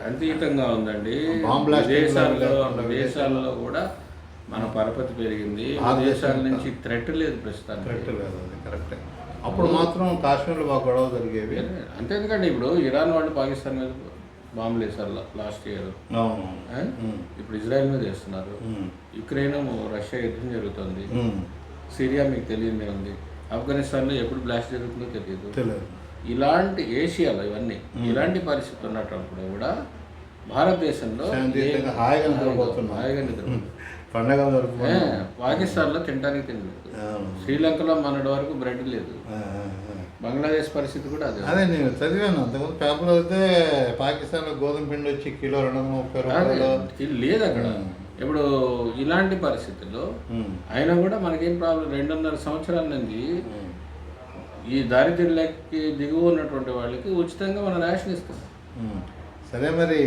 శాంతియుతంగా ఉందండి. విదేశాల్లో కూడా మన పరపతి పెరిగింది. విదేశాల నుంచి థ్రెట్ లేదు ప్రస్తుతానికి. థ్రెట్ లేదు, అది కరెక్టే. అప్పుడు మాత్రం కాశ్మీర్లో బాగా గొడవ జరిగేవి. అంతే, ఎందుకంటే ఇప్పుడు ఇరాన్ వాళ్ళు పాకిస్తాన్ మీద బాంబులు వేశారు లాస్ట్ ఇయర్. ఇప్పుడు ఇజ్రాయెల్ మీద వేస్తున్నారు. యుక్రెయిన్ రష్యా యుద్ధం జరుగుతుంది. సిరియా మీకు తెలియదే ఉంది. ఆఫ్ఘనిస్తాన్లో ఎప్పుడు బ్లాస్ట్ జరుగుతుందో తెలియదు. ఇలాంటి ఏషియాలో ఇవన్నీ ఇలాంటి పరిస్థితి ఉన్నప్పుడు కూడా భారతదేశంలో హాయిగా నిద్రపోతుంది. పండగ పాకిస్తాన్లో తినడానికి తినలేదు. శ్రీలంకలో మొన్నటి వరకు బ్రెడ్ లేదు. బంగ్లాదేశ్ పరిస్థితి కూడా అదే నేను చదివాను అంతకుముందు పేపర్లో అయితే పాకిస్తాన్లో గోధుమ పిండి వచ్చి కిలో 230 రూపాయలు లేదు అక్కడ. ఇప్పుడు ఇలాంటి పరిస్థితుల్లో అయినా కూడా మనకేం ప్రాబ్లం. 2.5 సంవత్సరాల నుంచి ఈ దారిద్ర్యంలోకి దిగువ ఉన్నటువంటి వాళ్ళకి ఉచితంగా మన రేషన్ ఇస్తాం. సరే మరి.